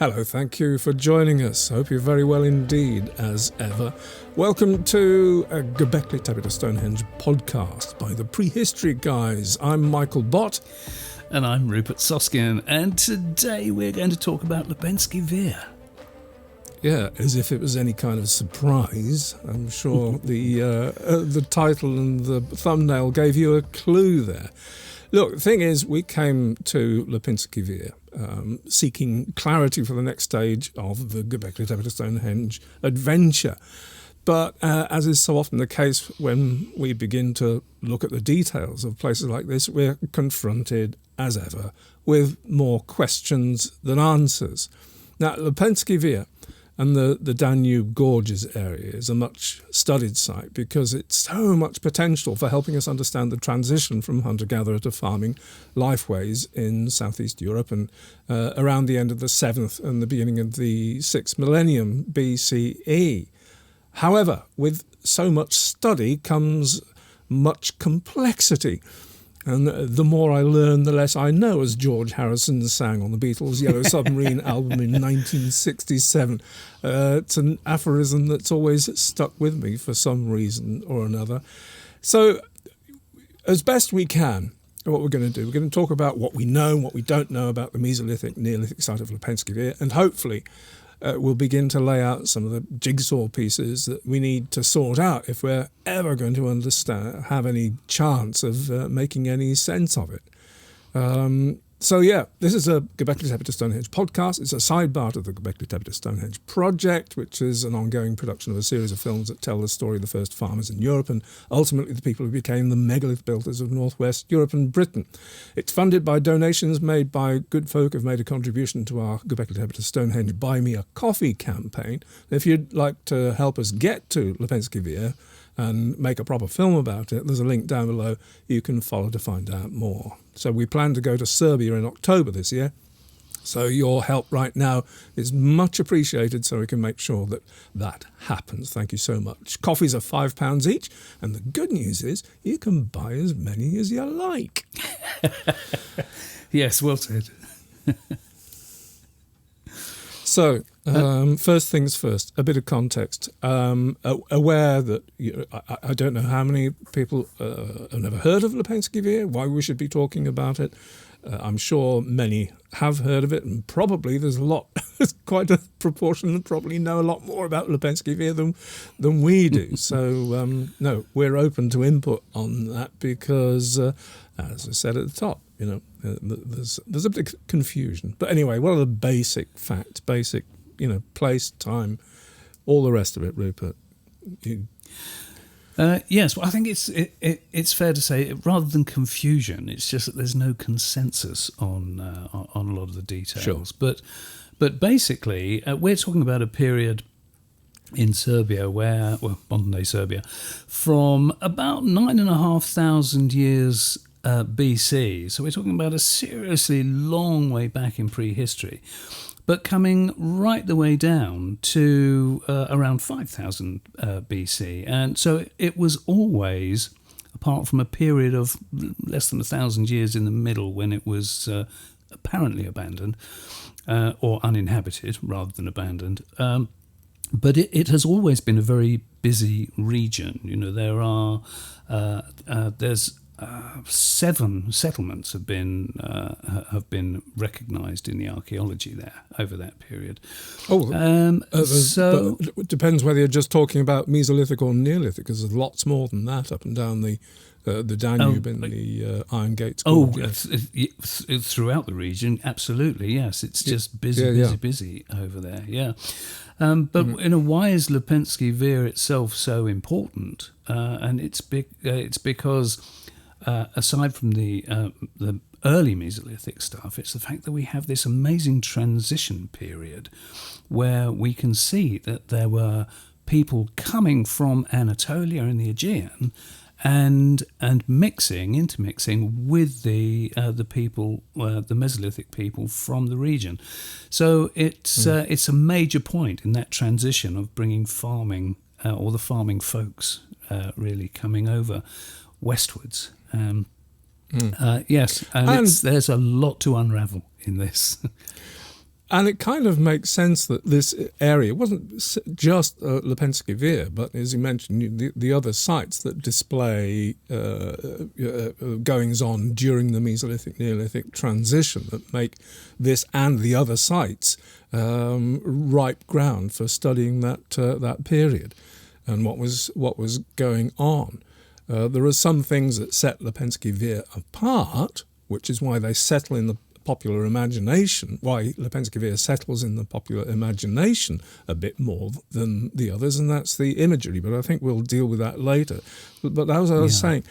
Hello, thank you for joining us. Hope you're very well indeed, as ever. Welcome to a GÖBEKLI TEPE to Stonehenge podcast by the Prehistory guys. I'm Michael Bott. And I'm Rupert Soskin, and today we're going to talk about LEPENSKI VIR. Yeah, as if it was any kind of surprise. I'm sure the title and the thumbnail gave you a clue there. Look, the thing is, we came to LEPENSKI VIR seeking clarity for the next stage of the GÖBEKLI TEPE to Stonehenge adventure. But as is so often the case when we begin to look at the details of places like this, we're confronted, as ever, with more questions than answers. Now, LEPENSKI VIR and the Danube Gorges area is a much-studied site because it's so much potential for helping us understand the transition from hunter-gatherer to farming lifeways in Southeast Europe and around the end of the 7th and the beginning of the 6th millennium BCE. However, with so much study comes much complexity. And the more I learn, the less I know, as George Harrison sang on the Beatles Yellow Submarine album in 1967. It's an aphorism that's always stuck with me for some reason or another. So, as best we can, what we're going to do, we're going to talk about what we know and what we don't know about the Mesolithic, Neolithic site of LEPENSKI VIR, and hopefully we'll begin to lay out some of the jigsaw pieces that we need to sort out if we're ever going to have any chance of making any sense of it. This is a GÖBEKLI TEPE to Stonehenge podcast. It's a sidebar to the GÖBEKLI TEPE to Stonehenge project, which is an ongoing production of a series of films that tell the story of the first farmers in Europe and ultimately the people who became the megalith builders of northwest Europe and Britain. It's funded by donations made by good folk who've made a contribution to our GÖBEKLI TEPE to Stonehenge Buy Me a Coffee campaign. If you'd like to help us get to LEPENSKI VIR and make a proper film about it, there's a link down below you can follow to find out more. So we plan to go to Serbia in October this year. So your help right now is much appreciated so we can make sure that that happens. Thank you so much. Coffees are £5 each. And the good news is you can buy as many as you like. Yes, well said. So, first things first, a bit of context. Aware that I don't know how many people have never heard of LEPENSKI VIR, why we should be talking about it. I'm sure many have heard of it, and probably there's there's quite a proportion that probably know a lot more about LEPENSKI VIR than we do. So, no, we're open to input on that because, as I said at the top, there's a bit of confusion. But anyway, what are the basic facts, place, time, all the rest of it, Rupert? Yes, well, I think it's fair to say, rather than confusion, it's just that there's no consensus on a lot of the details. Sure. But basically, we're talking about a period in Serbia modern-day Serbia, from about 9,500 years BC. So we're talking about a seriously long way back in prehistory, but coming right the way down to around 5,000 BC. And so it was always, apart from a period of less than 1,000 years in the middle when it was apparently abandoned or uninhabited rather than abandoned, but it has always been a very busy region. There's 7 settlements have been recognised in the archaeology there over that period. So it depends whether you're just talking about Mesolithic or Neolithic, because there's lots more than that up and down the Danube and the Iron Gates. Throughout the region, absolutely, yes. It's just busy over there, yeah. But why is LEPENSKI VIR itself so important? And it's because aside from the early Mesolithic stuff, it's the fact that we have this amazing transition period where we can see that there were people coming from Anatolia and the Aegean and intermixing with the people, the Mesolithic people from the region. So it's a major point in that transition of bringing farming or the farming folks really coming over westwards. Yes, and there's a lot to unravel in this. And it kind of makes sense that this area wasn't just LEPENSKI VIR, but as you mentioned, the other sites that display goings on during the Mesolithic Neolithic transition that make this and the other sites ripe ground for studying that period and what was going on. There are some things that set LEPENSKI VIR apart, which is why they settle in the popular imagination, why LEPENSKI VIR settles in the popular imagination a bit more than the others, and that's the imagery. But I think we'll deal with that later. But as I was saying,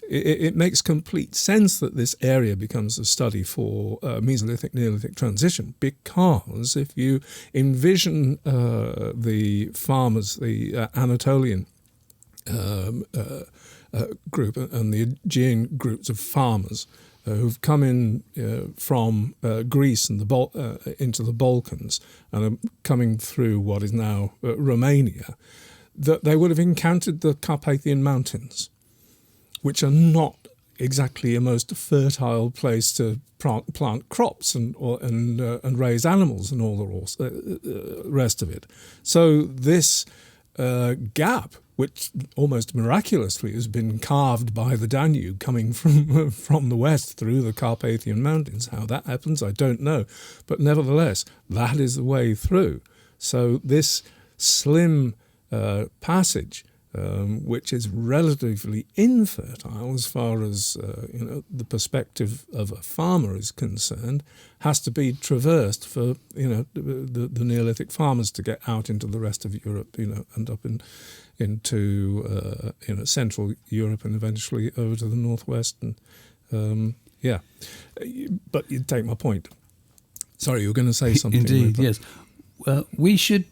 it makes complete sense that this area becomes a study for Mesolithic Neolithic transition, because if you envision the farmers, the Anatolian group and the Aegean groups of farmers who've come in from Greece and into the Balkans and are coming through what is now Romania, that they would have encountered the Carpathian Mountains, which are not exactly a most fertile place to plant crops and raise animals and all the rest of it. So this gap, which almost miraculously has been carved by the Danube coming from the west through the Carpathian Mountains. How that happens, I don't know. But nevertheless, that is the way through. So this slim passage, which is relatively infertile as far as the perspective of a farmer is concerned, has to be traversed for the Neolithic farmers to get out into the rest of Europe, and up into Central Europe and eventually over to the northwest. And but you take my point. Sorry, you were going to say something. Indeed, yes. We should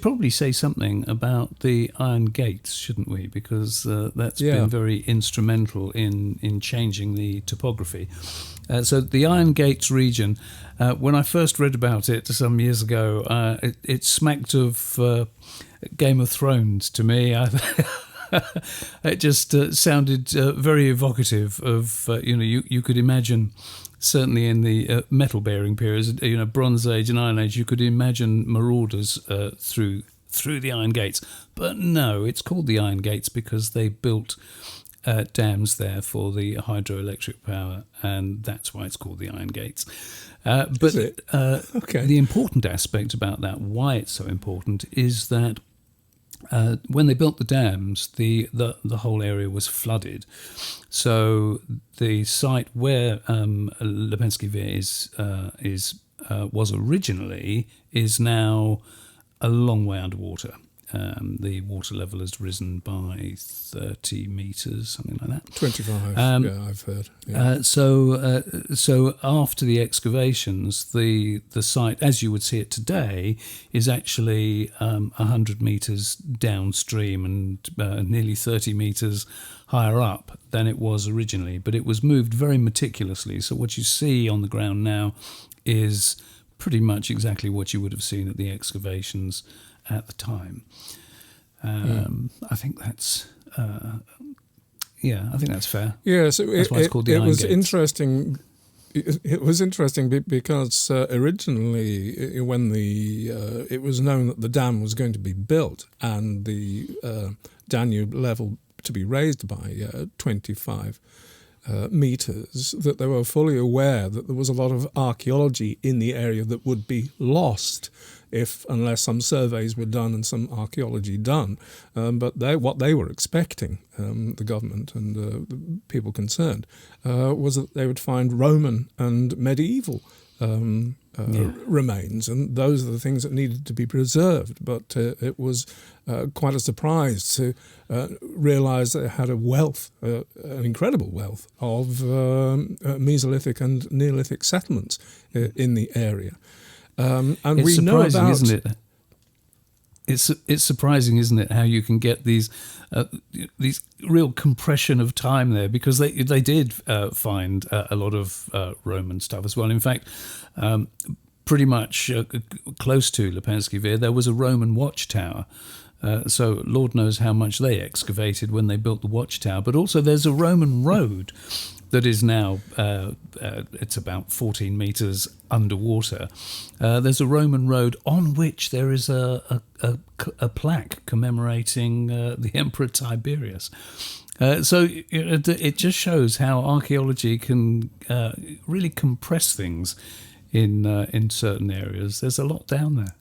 probably say something about the Iron Gates, shouldn't we? Because that's been very instrumental in changing the topography. So the Iron Gates region, when I first read about it some years ago, it smacked of Game of Thrones to me. It just sounded very evocative of you could imagine. Certainly in the metal-bearing periods, Bronze Age and Iron Age, you could imagine marauders through the Iron Gates. But no, it's called the Iron Gates because they built dams there for the hydroelectric power, and that's why it's called the Iron Gates. But the important aspect about that, why it's so important, is that when they built the dams, the whole area was flooded. So the site where LEPENSKI VIR was originally is now a long way underwater. The water level has risen by 30 metres, something like that. 25, I've heard. Yeah. So after the excavations, the site, as you would see it today, is actually 100 metres downstream and nearly 30 metres higher up than it was originally. But it was moved very meticulously. So what you see on the ground now is pretty much exactly what you would have seen at the excavations at the time. I think that's I think that's fair. Yeah, so that's why it's called the Iron Gates. Interesting. It was interesting because originally, when it was known that the dam was going to be built and the Danube level to be raised by 25 metres, that they were fully aware that there was a lot of archaeology in the area that would be lost unless some surveys were done and some archaeology done. But what they were expecting, the government and the people concerned, was that they would find Roman and medieval remains, and those are the things that needed to be preserved. But it was quite a surprise to realise that it had a wealth, an incredible wealth of Mesolithic and Neolithic settlements in the area. And it's we know about, isn't it? It's surprising, isn't it, how you can get these real compression of time there, because they did find a lot of Roman stuff as well. In fact, pretty much close to LEPENSKI VIR, there was a Roman watchtower. So Lord knows how much they excavated when they built the watchtower. But also there's a Roman road that is now, it's about 14 metres underwater. There's a Roman road on which there is a plaque commemorating the Emperor Tiberius. So it just shows how archaeology can really compress things in certain areas. There's a lot down there.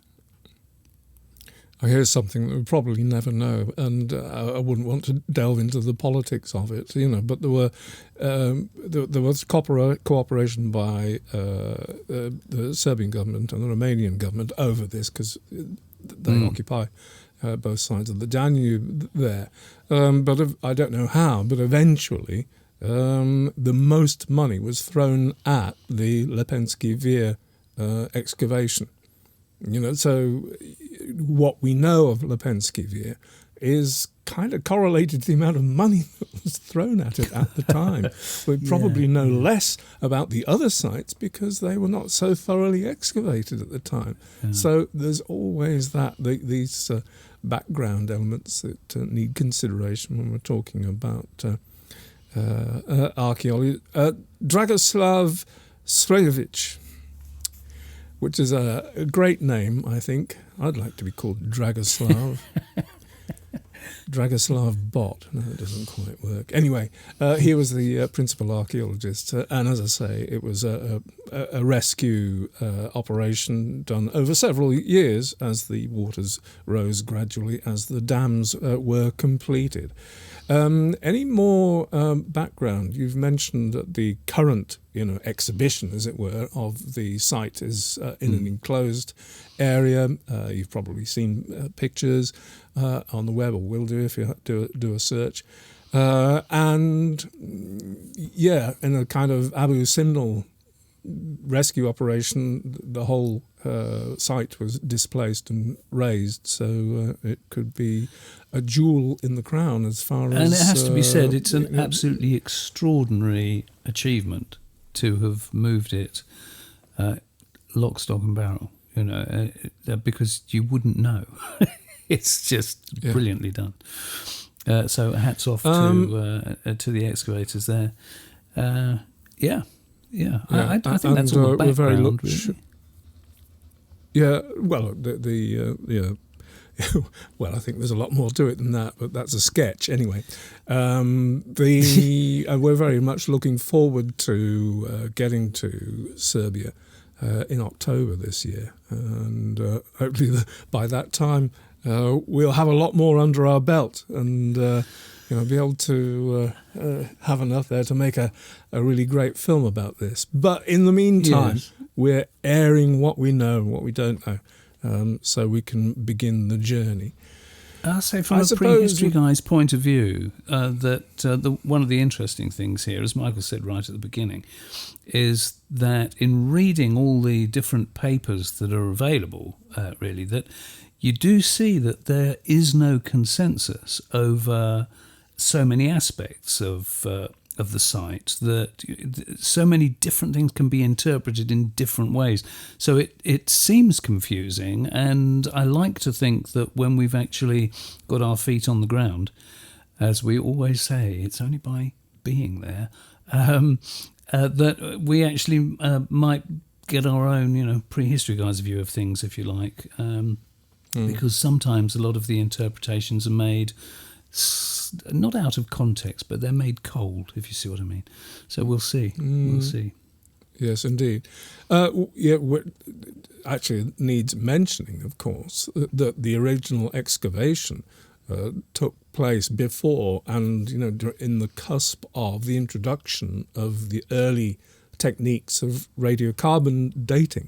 Here's something that we probably never know, and I wouldn't want to delve into the politics of it, But there was cooperation by the Serbian government and the Romanian government over this, because they occupy both sides of the Danube there. But I don't know how, but eventually the most money was thrown at the Lepenski Vir excavation. So what we know of Lepenski Vir is kind of correlated to the amount of money that was thrown at it at the time. We probably know less about the other sites because they were not so thoroughly excavated at the time. Yeah. So there's always these background elements that need consideration when we're talking about archaeology. Dragoslav Srejovic, which is a great name, I think. I'd like to be called Dragoslav. Dragoslav Bot. No, it doesn't quite work. Anyway, he was the principal archaeologist, and as I say, it was a rescue operation done over several years as the waters rose gradually as the dams were completed. Any more background? You've mentioned that the current, exhibition, as it were, of the site is in an enclosed area. You've probably seen pictures on the web, or will do if you do a search. In a kind of Abu Simbel rescue operation, the whole site was displaced and raised, so it could be a jewel in the crown as far as... And it has to be said, it's an absolutely extraordinary achievement to have moved it lock, stock and barrel, because you wouldn't know. It's just brilliantly done. So hats off to the excavators there. I think that's all the background, really. Yeah, well, well, I think there's a lot more to it than that, but that's a sketch anyway. We're very much looking forward to getting to Serbia in October this year, and hopefully by that time we'll have a lot more under our belt and be able to have enough there to make a really great film about this. But in the meantime, we're airing what we know and what we don't know, so we can begin the journey. I'll say from a prehistory guy's point of view that one of the interesting things here, as Michael said right at the beginning, is that in reading all the different papers that are available, really, that you do see that there is no consensus over so many aspects of the site, that so many different things can be interpreted in different ways. So it seems confusing, and I like to think that when we've actually got our feet on the ground, as we always say, it's only by being there, that we actually might get our own, prehistory guy's view of things, if you like, because sometimes a lot of the interpretations are made not out of context, but they're made cold, if you see what I mean. So we'll see. We'll see. Yes, indeed. Actually, it needs mentioning, of course, that the original excavation took place before and, in the cusp of the introduction of the early techniques of radiocarbon dating.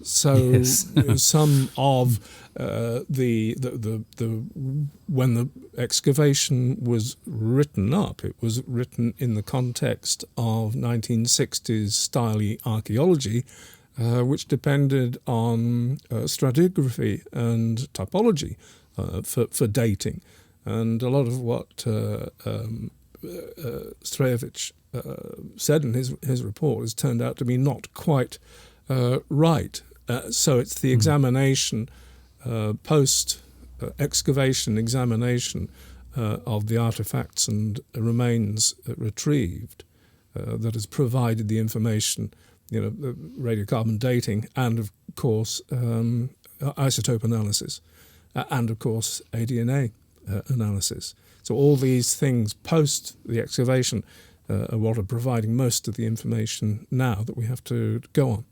So some of when the excavation was written up, it was written in the context of 1960s style archaeology, which depended on stratigraphy and typology for dating, and a lot of what Srejovic said in his report has turned out to be not quite right. So it's the examination, post-excavation examination of the artefacts and remains retrieved that has provided the information, the radiocarbon dating, and of course isotope analysis, and of course aDNA analysis. So all these things post the excavation are what are providing most of the information now that we have to go on.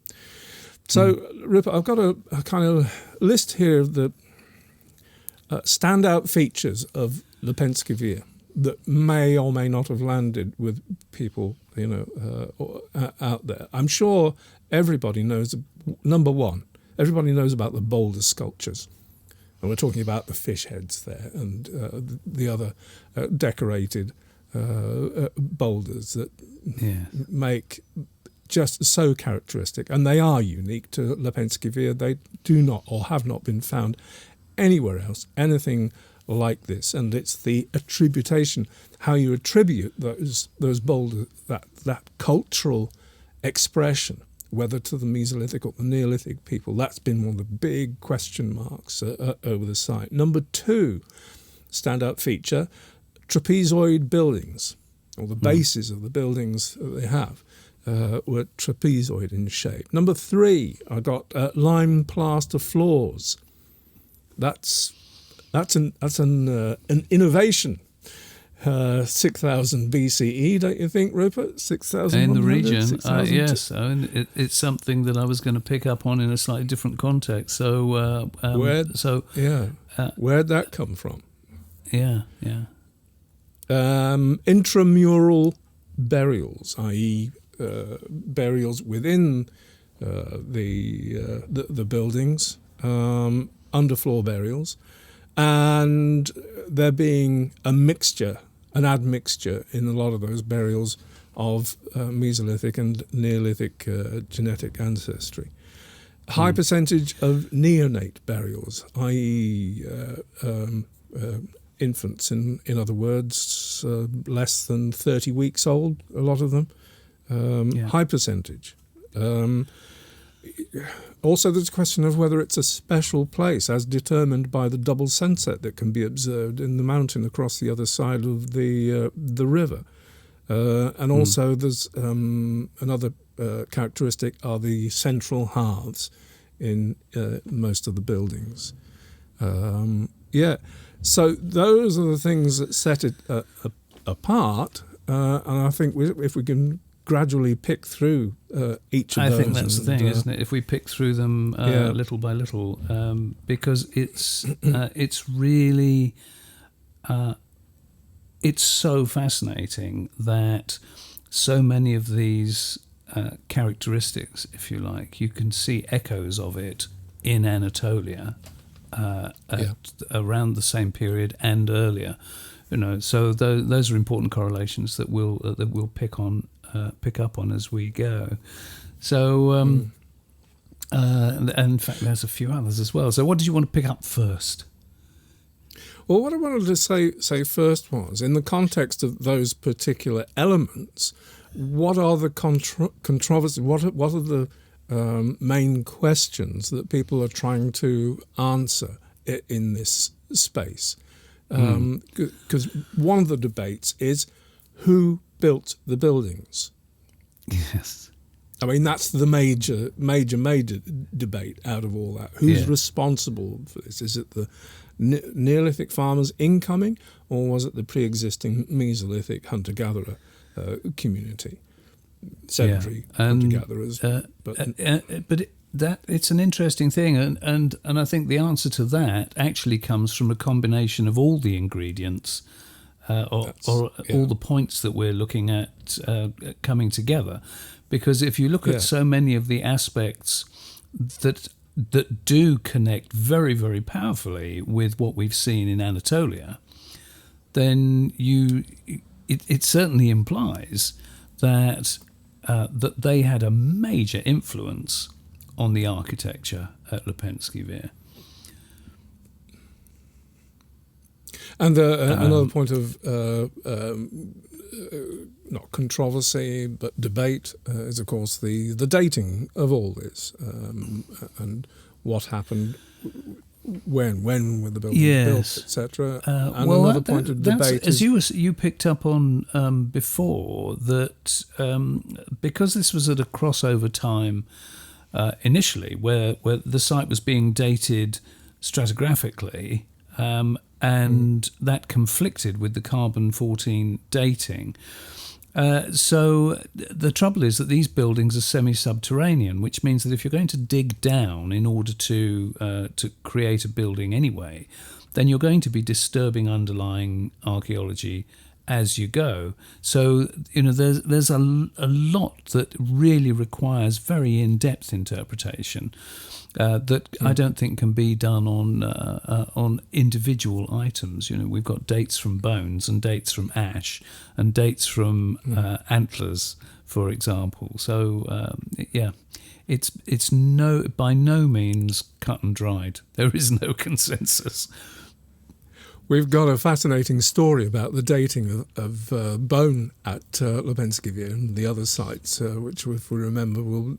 So, Rupert, I've got a kind of list here of the standout features of LEPENSKI VIR that may or may not have landed with people, out there. I'm sure everybody knows, number one, everybody knows about the boulder sculptures. And we're talking about the fish heads there and the other decorated boulders that make just so characteristic, and they are unique to LEPENSKI VIR. They do not or have not been found anywhere else, anything like this. And it's the attributation, how you attribute those boulders, that cultural expression, whether to the Mesolithic or the Neolithic people. That's been one of the big question marks over the site. Number two, standout feature, trapezoid buildings, or the bases of the buildings that they have. Were trapezoid in shape. Number three, I got lime plaster floors. That's an innovation. 6,000 BCE, don't you think, Rupert? 6,000 in the region. Yes, it's something that I was going to pick up on in a slightly different context. So, where'd that come from? Yeah. Intramural burials, i.e. Burials within the buildings, underfloor burials, and there being an admixture in a lot of those burials of Mesolithic and Neolithic genetic ancestry. High percentage of neonate burials, i.e. Infants, in other words, less than 30 weeks old, a lot of them. High percentage. Also, there's a question of whether it's a special place, as determined by the double sunset that can be observed in the mountain across the other side of the river. And also, there's another characteristic are the central hearths in most of the buildings. So those are the things that set it apart. And I think if we can gradually pick through each of those. I think that's the thing, isn't it? If we pick through them little by little, because it's really it's so fascinating that so many of these characteristics, if you like, you can see echoes of it in Anatolia around the same period and earlier. So those are important correlations that we'll pick up on as we go. So, and in fact, there's a few others as well. So, what did you want to pick up first? Well, what I wanted to say first was, in the context of those particular elements, what are the controversies? What are the main questions that people are trying to answer in this space? Because one of the debates is who built the buildings. Yes. I mean, that's the major debate out of all that. Who's responsible for this? Is it the Neolithic farmers incoming, or was it the pre-existing Mesolithic hunter-gatherer community? Sedentary hunter-gatherers. It's an interesting thing, and I think the answer to that actually comes from a combination of all the ingredients, all the points that we're looking at coming together. Because if you look at so many of the aspects that do connect very, very powerfully with what we've seen in Anatolia, then it certainly implies that they had a major influence on the architecture at LEPENSKI VIR. And another point of not controversy but debate is, of course, the dating of all this and what happened when were the buildings built, etc. And well, another point of debate is, as you picked up on before, that because this was at a crossover time initially, where the site was being dated stratigraphically, and that conflicted with the carbon-14 dating. So the trouble is that these buildings are semi-subterranean, which means that if you're going to dig down in order to create a building anyway, then you're going to be disturbing underlying archaeology as you go. So there's a lot that really requires very in-depth interpretation that I don't think can be done on individual items. We've got dates from bones and dates from ash and dates from antlers, for example. So it's by no means cut and dried. There is no consensus. We've got a fascinating story about the dating of bone at LEPENSKI VIR and the other sites, which, if we remember, we'll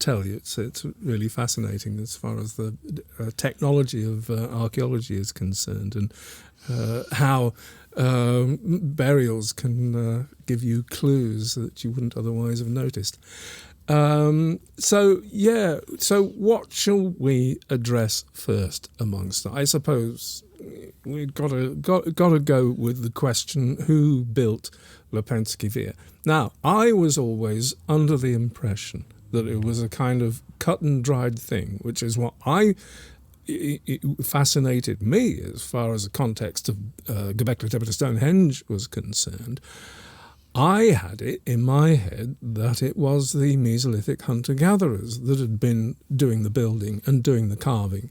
tell you. It's really fascinating as far as the technology of archaeology is concerned, and how burials can give you clues that you wouldn't otherwise have noticed. So what shall we address first amongst them? I suppose we've got to go with the question, who built LEPENSKI VIR? Now, I was always under the impression that it was a kind of cut and dried thing, which is what it fascinated me as far as the context of GÖBEKLI TEPE to Stonehenge was concerned. I had it in my head that it was the Mesolithic hunter-gatherers that had been doing the building and doing the carving,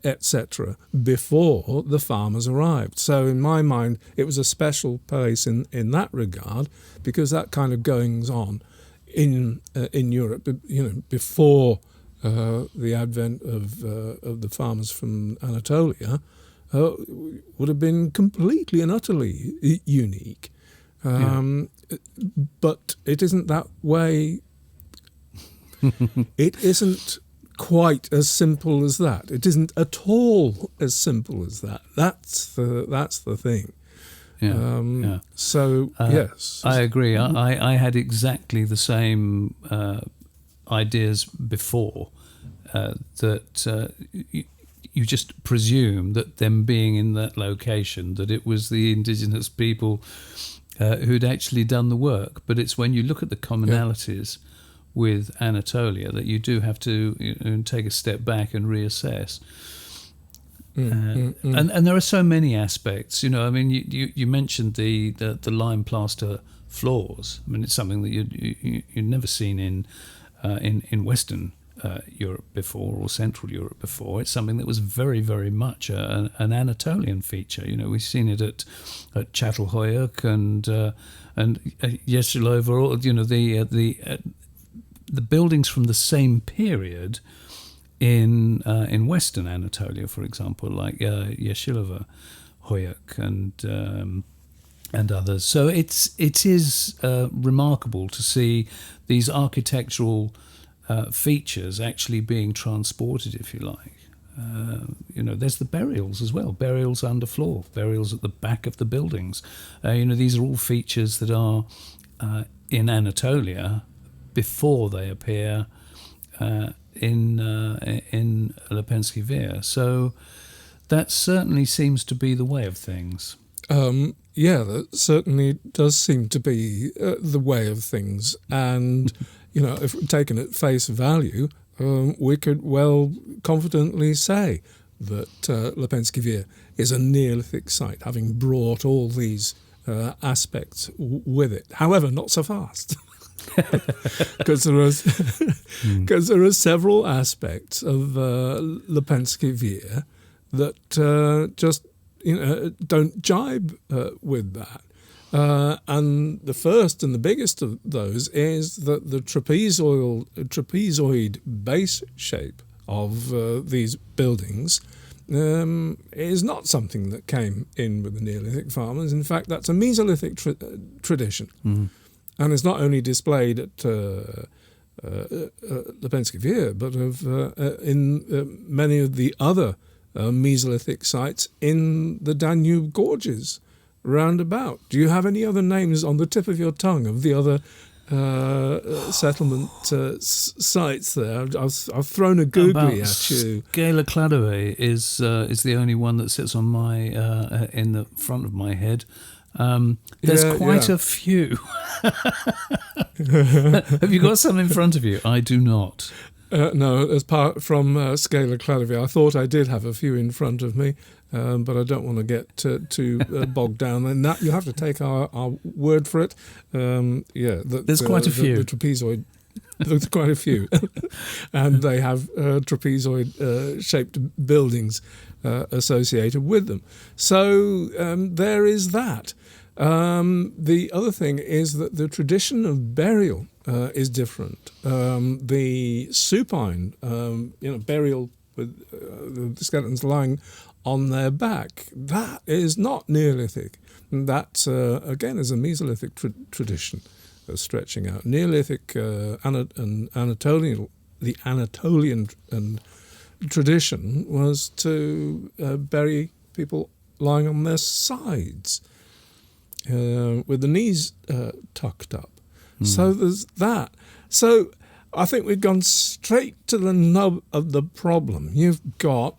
etc., before the farmers arrived. So in my mind, it was a special place in that regard, because that kind of goings on in Europe, before the advent of the farmers from Anatolia, would have been completely and utterly unique. But it isn't that way. It isn't quite as simple as that. It isn't at all as simple as that. That's the thing. So yes, I agree. I had exactly the same ideas before. That you just presume that them being in that location, that it was the indigenous people who'd actually done the work. But it's when you look at the commonalities with Anatolia that you do have to take a step back and reassess. And there are so many aspects. You mentioned the lime plaster floors. I mean, it's something that you've never seen in Western Europe before, or Central Europe before. It's something that was very, very much an Anatolian feature. We've seen it at Çatalhöyük and Yeşilova. The buildings from the same period in Western Anatolia, for example, like Yeşilova Höyük and others. So it is remarkable to see these architectural features actually being transported, if you like. There's the burials as well, burials underfloor, burials at the back of the buildings. These are all features that are in Anatolia before they appear in LEPENSKI VIR. So that certainly seems to be the way of things. That certainly does seem to be the way of things. And, if taken at face value, we could well confidently say that LEPENSKI VIR is a Neolithic site, having brought all these aspects with it. However, not so fast. Because there are several aspects of LEPENSKI VIR that just don't jibe with that. And the first and the biggest of those is that the trapezoid base shape of these buildings is not something that came in with the Neolithic farmers. In fact, that's a Mesolithic tradition. And it's not only displayed at Lepenski Vir, but of in many of the other Mesolithic sites in the Danube gorges roundabout. Do you have any other names on the tip of your tongue of the other settlement sites there? I've thrown a googly at you. GÖBEKLI TEPE is the only one that sits on my in the front of my head. There's quite a few. Have you got some in front of you? I do not. No, as part from GÖBEKLI TEPE, I thought I did have a few in front of me, but I don't want to get too bogged down. And that you have to take our word for it. There's quite a few. The trapezoid. There's quite a few, and they have trapezoid-shaped buildings associated with them. So there is that. The other thing is that the tradition of burial is different. The supine, burial with the skeletons lying on their back, that is not Neolithic. That, again, is a Mesolithic tradition stretching out. Neolithic and Anatolian, the Anatolian tradition was to bury people lying on their sides with the knees tucked up. So there's that. So I think we've gone straight to the nub of the problem. You've got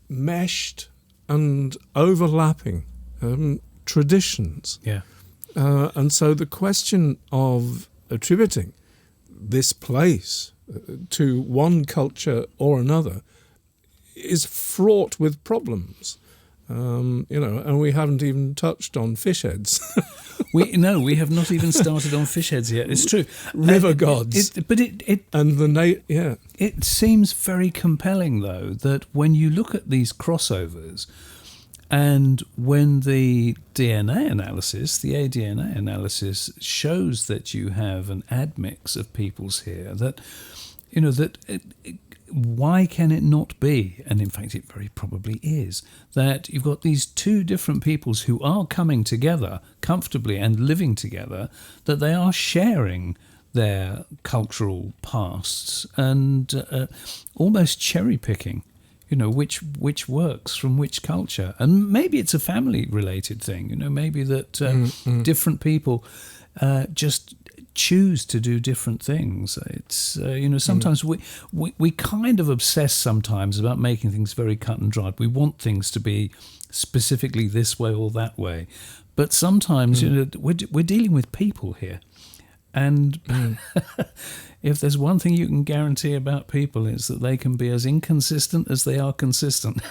meshed and overlapping traditions. Yeah. And so the question of attributing this place to one culture or another is fraught with problems. And we haven't even touched on fish heads. We have not even started on fish heads yet. It's true. River gods. It seems very compelling, though, that when you look at these crossovers, and when the DNA analysis, the aDNA analysis, shows that you have an admix of peoples here, why can it not be, and in fact it very probably is, that you've got these two different peoples who are coming together comfortably and living together, that they are sharing their cultural pasts and almost cherry-picking, which works from which culture. And maybe it's a family-related thing, maybe that different people just choose to do different things. It's sometimes we kind of obsess sometimes about making things very cut and dried. We want things to be specifically this way or that way, but sometimes we're dealing with people here, and if there's one thing you can guarantee about people, it's that they can be as inconsistent as they are consistent.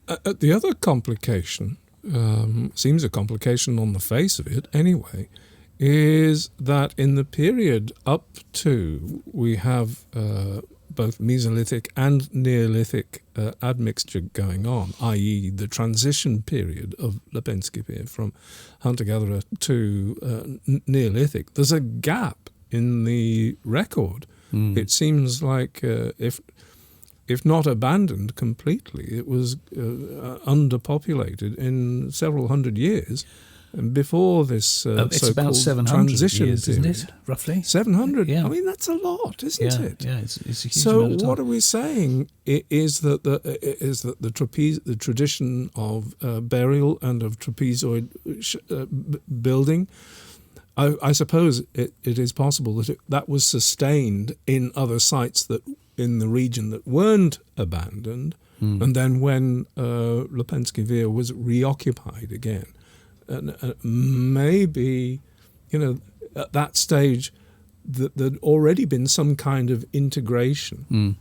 The other complication seems a complication on the face of it anyway, is that in the period up to we have both Mesolithic and Neolithic admixture going on, i.e. the transition period of Lepenski Vir from hunter-gatherer to Neolithic. There's a gap in the record. It seems like if not abandoned completely, it was underpopulated in several hundred years. And before this it's about 700 transition years, period, isn't it? Roughly 700. Yeah. I mean, that's a lot, isn't it? Yeah, it's a huge so amount of time. what are we saying is that the tradition of burial and of trapezoid building, I suppose it is possible that that was sustained in other sites that in the region that weren't abandoned, and then when Lepenski Vir was reoccupied again. Maybe, at that stage, there'd already been some kind of integration.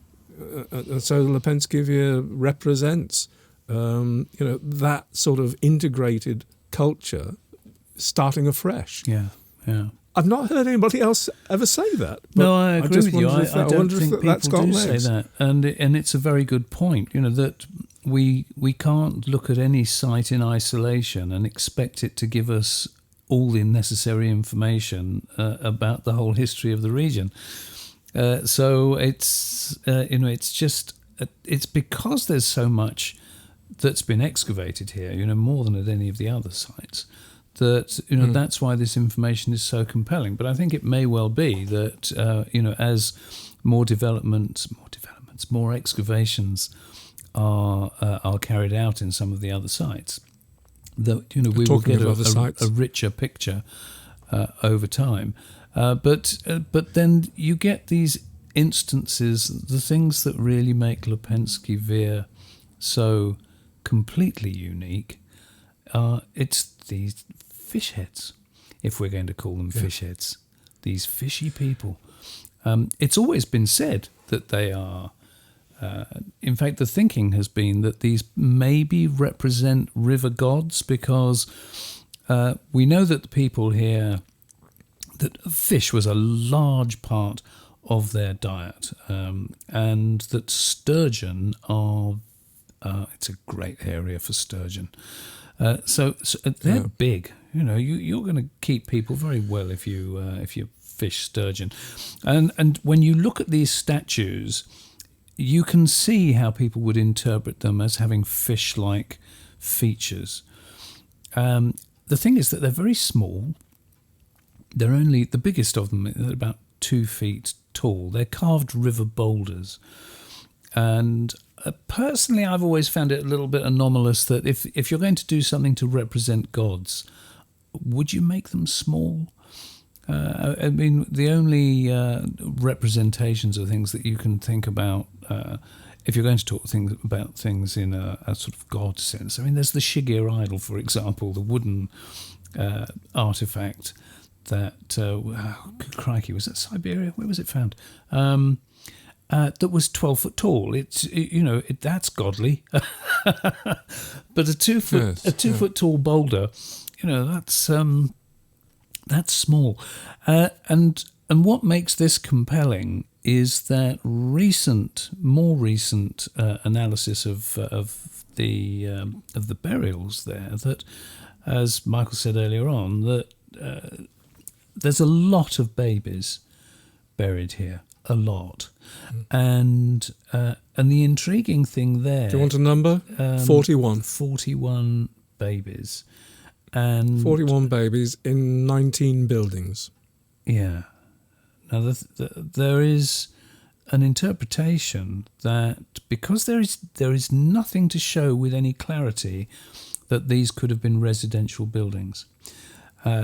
So Lepenski Vir represents, that sort of integrated culture starting afresh. Yeah. I've not heard anybody else ever say that. No, I agree with you. I don't think people that's got do legs. say that. And it's a very good point, that we can't look at any site in isolation and expect it to give us all the necessary information about the whole history of the region. So it's it's because there's so much that's been excavated here, more than at any of the other sites, that that's why this information is so compelling. But I think it may well be that as more excavations are carried out in some of the other sites, that we will get a richer picture over time. But then you get these instances, the things that really make Lepenski Vir so completely unique. It's these fish heads, if we're going to call them fish heads, these fishy people. It's always been said that they are, in fact, the thinking has been that these maybe represent river gods, because we know that the people here, that fish was a large part of their diet, and that sturgeon are, it's a great area for sturgeon. So they're big. You're going to keep people very well if you fish sturgeon, and when you look at these statues, you can see how people would interpret them as having fish-like features. The thing is that they're very small. They're only, the biggest of them is about 2 feet tall. They're carved river boulders, and personally, I've always found it a little bit anomalous that if you're going to do something to represent gods, would you make them small? I mean, the only representations of things that you can think about, if you're going to talk about things in a sort of god sense, I mean, there's the Shigir idol, for example, the wooden artifact that, crikey, was that Siberia? Where was it found? That was 12 foot tall. That's godly. But a 2 foot tall boulder, that's small. And what makes this compelling is that more recent analysis of the burials there, that, as Michael said earlier on, that there's a lot of babies buried here, a lot. And the intriguing thing there... Do you want a number? 41. 41 babies. And 41 babies in 19 buildings. Yeah. Now, there is an interpretation that because there is nothing to show with any clarity that these could have been residential buildings.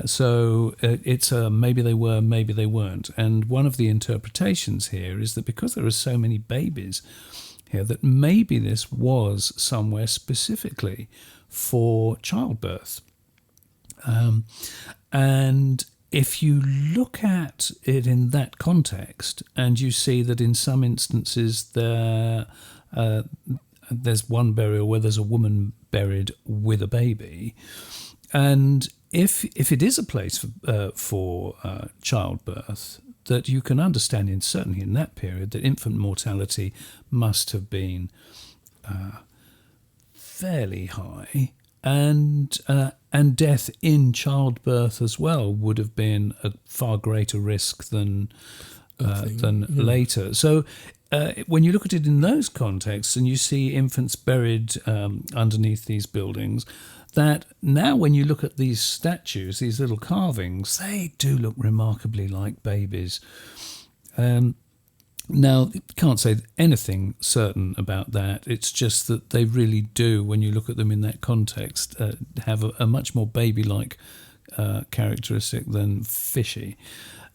So it's maybe they were, maybe they weren't. And one of the interpretations here is that because there are so many babies here, that maybe this was somewhere specifically for childbirth. And if you look at it in that context, and you see that in some instances there's one burial where there's a woman buried with a baby, and if it is a place for childbirth, that you can understand, certainly in that period, that infant mortality must have been fairly high, and death in childbirth as well would have been a far greater risk than later. So when you look at it in those contexts, and you see infants buried underneath these buildings, that now when you look at these statues, these little carvings, they do look remarkably like babies. Now, you can't say anything certain about that. It's just that they really do, when you look at them in that context, have a much more baby-like characteristic than fishy.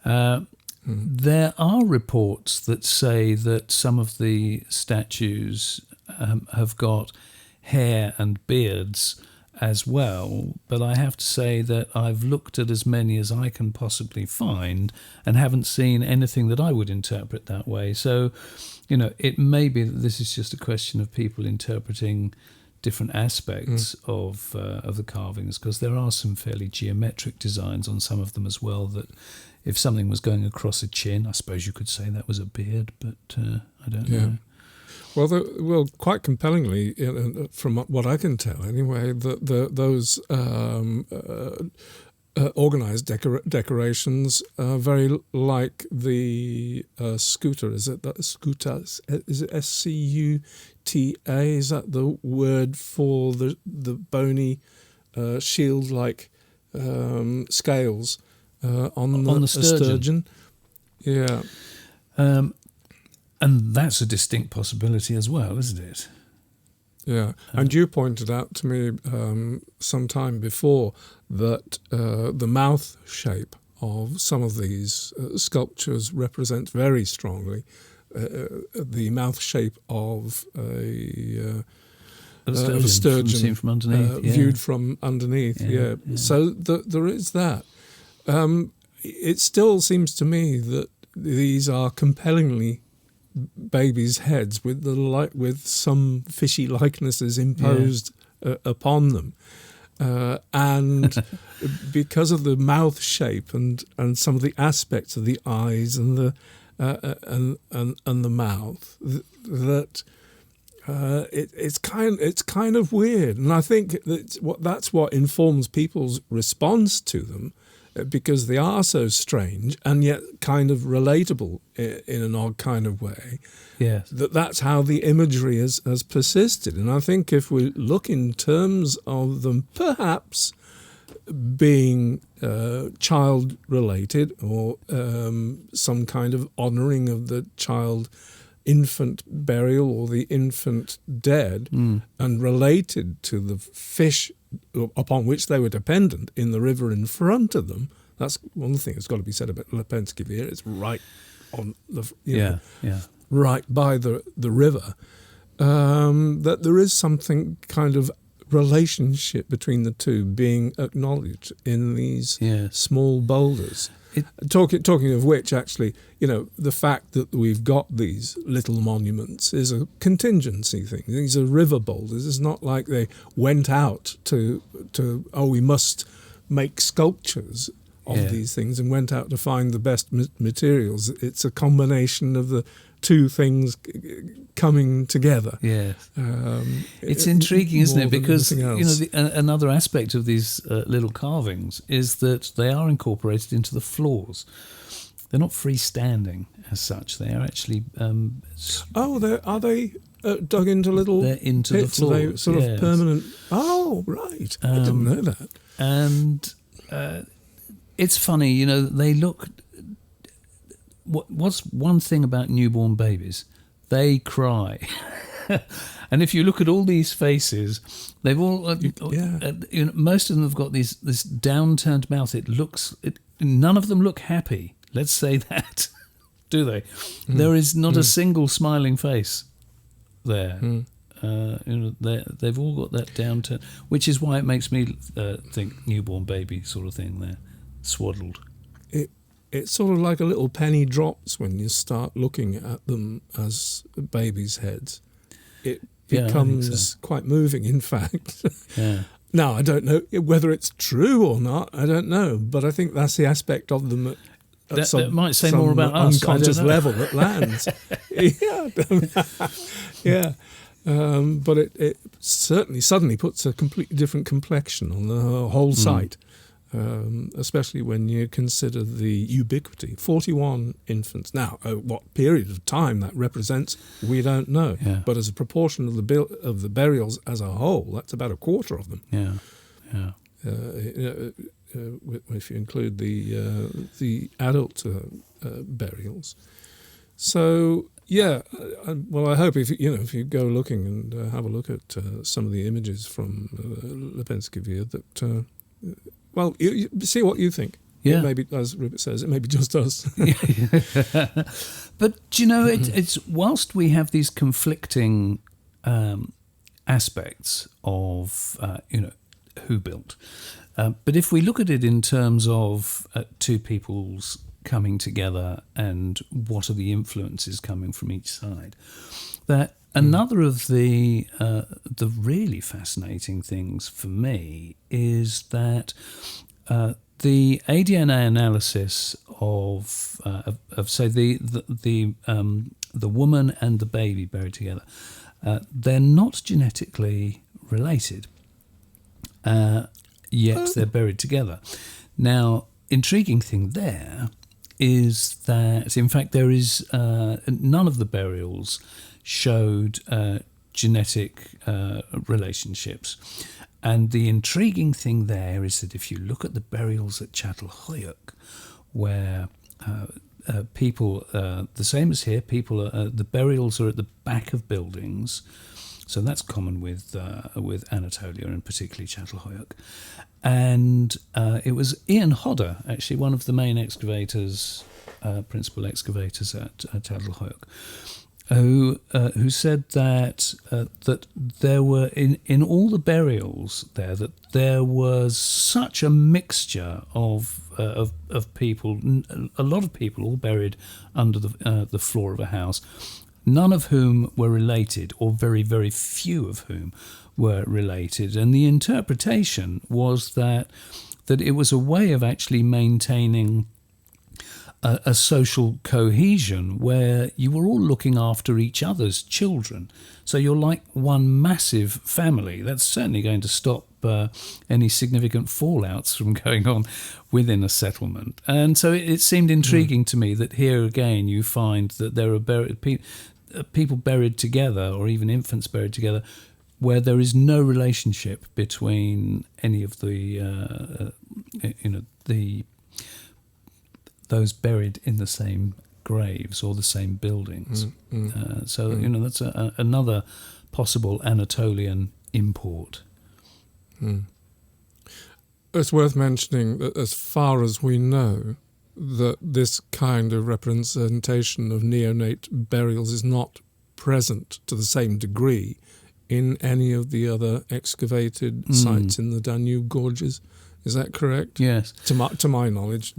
There are reports that say that some of the statues have got hair and beards as well, but I have to say that I've looked at as many as I can possibly find and haven't seen anything that I would interpret that way. So, it may be that this is just a question of people interpreting different aspects of the carvings, because there are some fairly geometric designs on some of them as well, that if something was going across a chin, I suppose you could say that was a beard, but I don't know. Well, quite compellingly, from what I can tell anyway, those organised decorations are very like the scooter. Is it that scooter? Is it SCUTA? Is that the word for the bony shield-like scales on the a sturgeon. Yeah. And that's a distinct possibility as well, isn't it? Yeah, and you pointed out to me some time before that the mouth shape of some of these sculptures represents very strongly the mouth shape of a sturgeon seen from underneath, viewed from underneath. Yeah. So there is that. It still seems to me that these are compellingly babies' heads with some fishy likenesses imposed upon them, and because of the mouth shape and some of the aspects of the eyes and the mouth, that it's kind of weird, and I think that's what informs people's response to them. Because they are so strange and yet kind of relatable in an odd kind of way. Yes. That's how the imagery has persisted. And I think if we look in terms of them perhaps being child-related or some kind of honouring of the infant burial or the infant dead and related to the fish upon which they were dependent in the river in front of them. That's one thing that's got to be said about LEPENSKI VIR. It's right on the right by the river. That there is something kind of relationship between the two being acknowledged in these small boulders. Talking of which, actually, the fact that we've got these little monuments is a contingency thing. These are river boulders. It's not like they went out to we must make sculptures of these things and went out to find the best materials. It's a combination of the two things coming together. Yes. It's intriguing, isn't it? Because another aspect of these little carvings is that they are incorporated into the floors. They're not freestanding as such. They are actually. Are they dug into little? They're into pits? the floors. Are they sort of permanent? Oh, right. I didn't know that. And it's funny, they look. What's one thing about newborn babies? They cry. And if you look at all these faces, they've all, most of them have got this downturned mouth. None of them look happy. Let's say that, do they? There is not a single smiling face there. They've all got that downturned, which is why it makes me think newborn baby sort of thing there, swaddled. It's sort of like a little penny drops when you start looking at them as babies' heads. It becomes quite moving, in fact. Yeah. Now, I don't know whether it's true or not. I don't know. But I think that's the aspect of them that might say more about us. Unconscious level that lands. But it certainly suddenly puts a completely different complexion on the whole site. Especially when you consider the ubiquity. 41 infants. Now, what period of time that represents, we don't know. Yeah. But as a proportion of the burials as a whole, that's about a quarter of them. Yeah. If you include the adult burials. So well, I hope if you go looking and have a look at some of the images from LEPENSKI VIR that. Well, you see what you think. Yeah. Maybe, as Rupert says, it may be just us. But, it's whilst we have these conflicting aspects of, who built, but if we look at it in terms of two peoples coming together and what are the influences coming from each side, that another of the really fascinating things for me is that the ADN analysis of say the woman and the baby buried together, they're not genetically related, yet they're buried together. Now, intriguing thing there is that in fact there is none of the burials showed genetic relationships. And the intriguing thing there is that if you look at the burials at Çatalhöyük, where people, the same as here, the burials are at the back of buildings. So that's common with Anatolia and particularly Çatalhöyük. And it was Ian Hodder, actually one of the main excavators, principal excavators at Çatalhöyük, who said that there were in all the burials there that there was such a mixture of people, a lot of people all buried under the floor of a house, none of whom were related, or very, very few of whom were related. And the interpretation was that it was a way of actually maintaining a social cohesion where you were all looking after each other's children. So you're like one massive family. That's certainly going to stop any significant fallouts from going on within a settlement. And so it seemed intriguing to me that here again you find that there are people buried together, or even infants buried together, where there is no relationship between any of those buried in the same graves or the same buildings. That's another possible Anatolian import. It's worth mentioning that as far as we know, that this kind of representation of neonate burials is not present to the same degree in any of the other excavated sites in the Danube gorges. Is that correct? Yes. To my knowledge,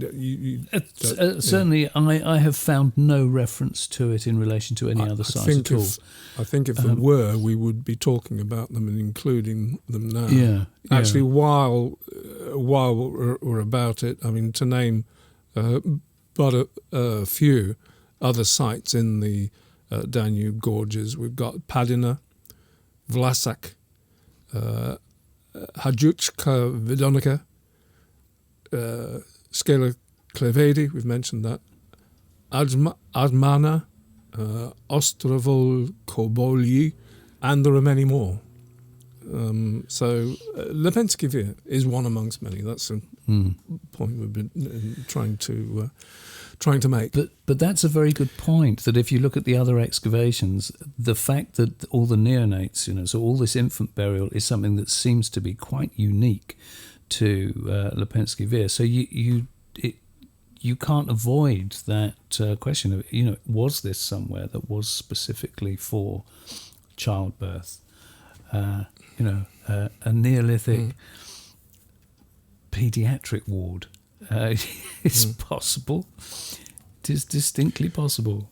certainly I have found no reference to it in relation to any other sites at all. I think if there were, we would be talking about them and including them now. Yeah. Actually, while we're about it, I mean, to name but a few other sites in the Danube gorges, we've got Padina, Vlasak, Hajučka Vidonica, Skela Klevedi, we've mentioned that, Admana, Ostrovol Kobolyi, and there are many more. So LEPENSKI VIR is one amongst many. That's a point we've been trying to make. But that's a very good point, that if you look at the other excavations, the fact that all the neonates, so all this infant burial is something that seems to be quite unique to LEPENSKI VIR. So you can't avoid that question of, was this somewhere that was specifically for childbirth? A Neolithic paediatric ward. It's possible. It is distinctly possible.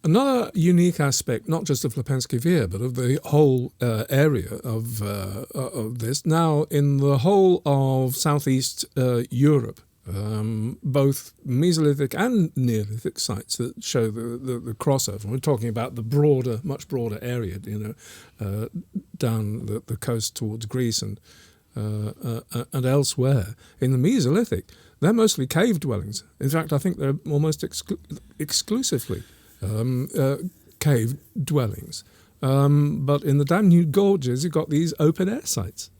Another unique aspect, not just of LEPENSKI VIR, but of the whole area of this, now in the whole of Southeast Europe, both Mesolithic and Neolithic sites that show the crossover. We're talking about the much broader area, down the coast towards Greece and elsewhere. In the Mesolithic, they're mostly cave dwellings. In fact, I think they're almost exclusively cave dwellings. But in the Danube gorges, you've got these open air sites.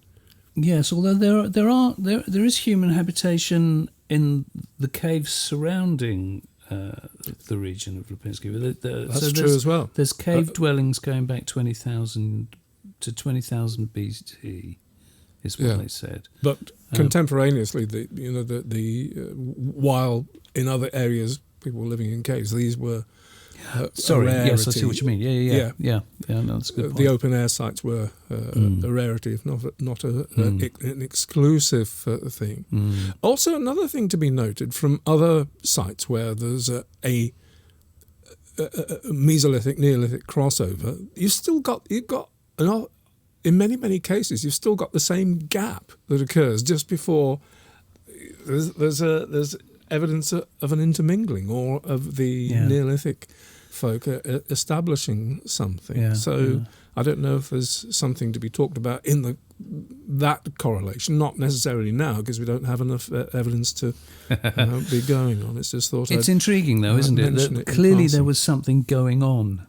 Yes, although there is human habitation in the caves surrounding the region of LEPENSKI VIR. That's true as well. There's cave dwellings going back 20,000 to 20,000 BCE, is what they said. But contemporaneously, while in other areas people were living in caves, these were yes, I see what you mean. Yeah. No, that's a good point. The open air sites were a rarity, if not an exclusive thing. Also, another thing to be noted from other sites where there's a Mesolithic Neolithic crossover, in many cases you've still got the same gap that occurs just before there's evidence of an intermingling or of the Neolithic folk establishing something. I don't know if there's something to be talked about in that correlation, not necessarily now because we don't have enough evidence to be going on. It's just thought it's intriguing though, isn't it? That clearly there was something going on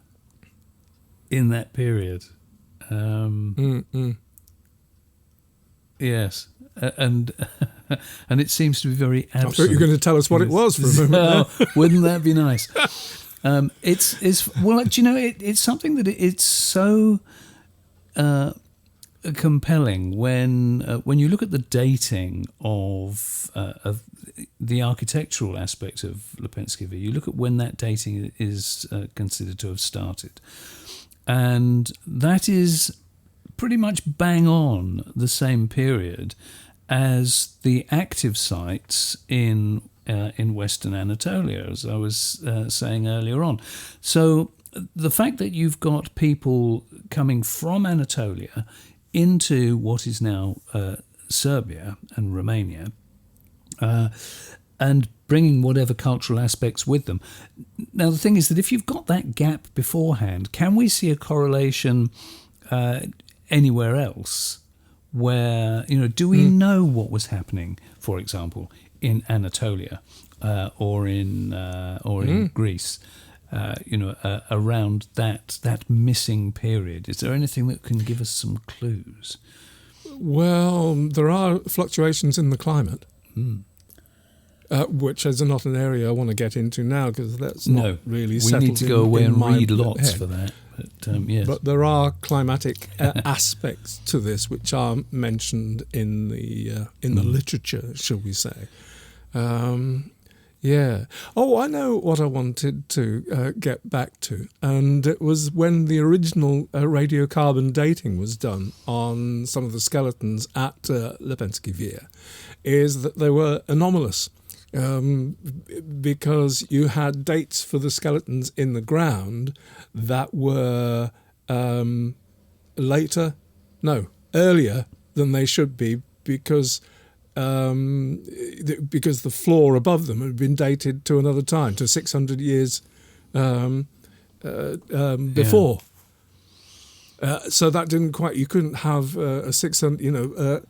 in that period. Yes, and and it seems to be very absent. I thought you were going to tell us what it was for a moment. Wouldn't that be nice? It's well, do you know, it's something that it's so compelling when you look at the dating of the architectural aspect of Lepenski VIR. You look at when that dating is considered to have started, and that is pretty much bang on the same period as the active sites in Western Anatolia, as I was saying earlier on. So the fact that you've got people coming from Anatolia into what is now Serbia and Romania, and bringing whatever cultural aspects with them. Now, the thing is that if you've got that gap beforehand, can we see a correlation anywhere else where, do we know what was happening, for example, in Anatolia or in Greece, around that missing period? Is there anything that can give us some clues? Well, there are fluctuations in the climate, which is not an area I want to get into now because that's not really settled. We need to go away and read lots head. for that. But, yes. But there are climatic aspects to this which are mentioned in the literature, shall we say. Yeah. Oh, I know what I wanted to get back to, and it was when the original radiocarbon dating was done on some of the skeletons at Lepenski VIR, is that they were anomalous. Because you had dates for the skeletons in the ground that were earlier than they should be, because the floor above them had been dated to another time, to 600 years before. So that didn't quite. You couldn't have a 600,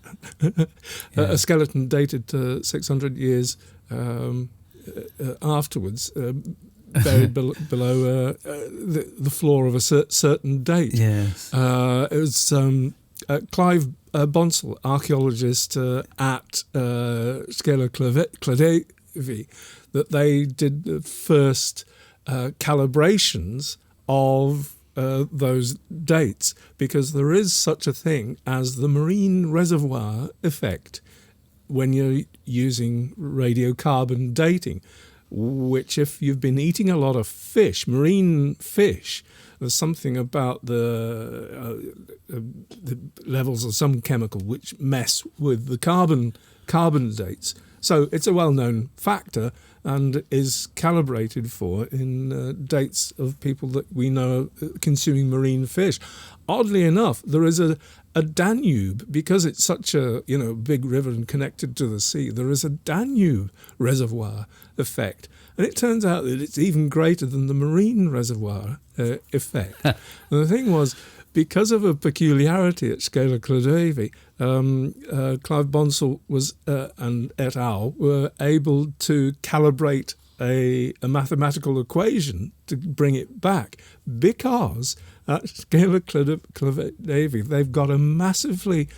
a skeleton dated to 600 years afterwards, buried below the floor of a certain date. Yes, it was Clive Bonsall, archaeologist at Scala Cladevi, that they did the first calibrations of those dates, because there is such a thing as the marine reservoir effect when you're using radiocarbon dating, which, if you've been eating a lot of fish, marine fish, there's something about the levels of some chemical which mess with the carbon dates. So it's a well-known factor and is calibrated for in dates of people that we know consuming marine fish. Oddly enough, there is a Danube, because it's such a big river and connected to the sea, there is a Danube reservoir effect. And it turns out that it's even greater than the marine reservoir effect. And the thing was, because of a peculiarity at Scala Cladevi, Clive Bonsall and et al. Were able to calibrate a mathematical equation to bring it back, because at Scala Cladevi they've got a massively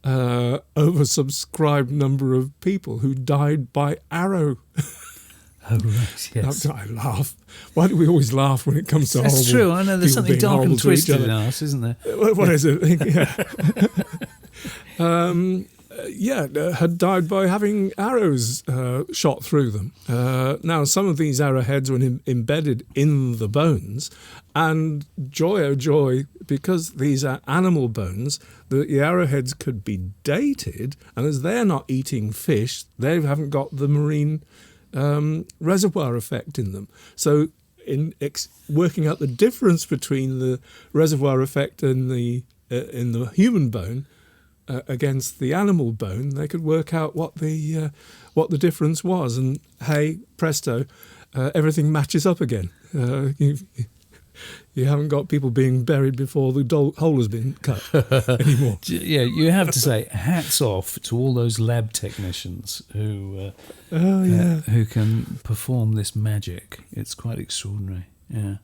oversubscribed number of people who died by arrow. Oh, right, yes. I laugh. Why do we always laugh when it comes to horrible? That's true. I know there's something dark and twisted in us, isn't there? What is it? Yeah. Had died by having arrows shot through them. Now, some of these arrowheads were embedded in the bones, and joy, oh joy, because these are animal bones, the arrowheads could be dated, and as they're not eating fish, they haven't got the marine reservoir effect in them. So in working out the difference between the reservoir effect in the human bone against the animal bone, they could work out what the difference was, and hey, presto, everything matches up again. You haven't got people being buried before the hole has been cut anymore. Yeah, you have to say hats off to all those lab technicians who can perform this magic. It's quite extraordinary. Yeah.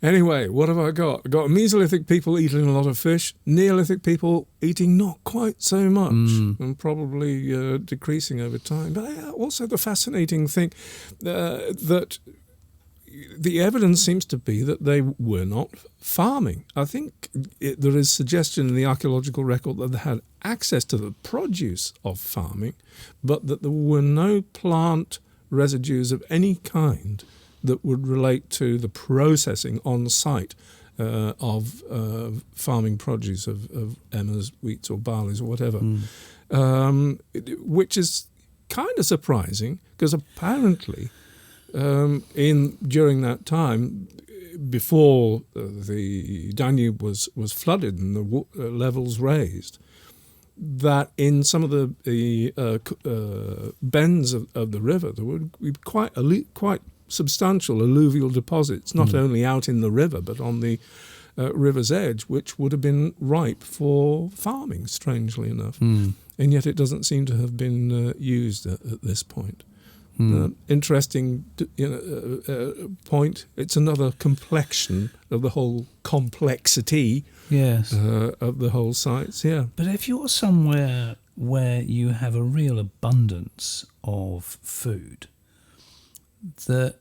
Anyway, what have I got? I've got Mesolithic people eating a lot of fish, Neolithic people eating not quite so much, and probably decreasing over time. But also the fascinating thing that the evidence seems to be that they were not farming. I think there is suggestion in the archaeological record that they had access to the produce of farming, but that there were no plant residues of any kind that would relate to the processing on site of farming produce of emmes, wheats or barleys or whatever, which is kind of surprising because apparently during that time, before the Danube was flooded and the levels raised, that in some of the bends of the river there would be quite substantial alluvial deposits, not only out in the river but on the river's edge, which would have been ripe for farming, strangely enough. And yet it doesn't seem to have been used at this point. Interesting point. It's another complexion of the whole complexity of the whole sites. Yeah. But if you're somewhere where you have a real abundance of food, that,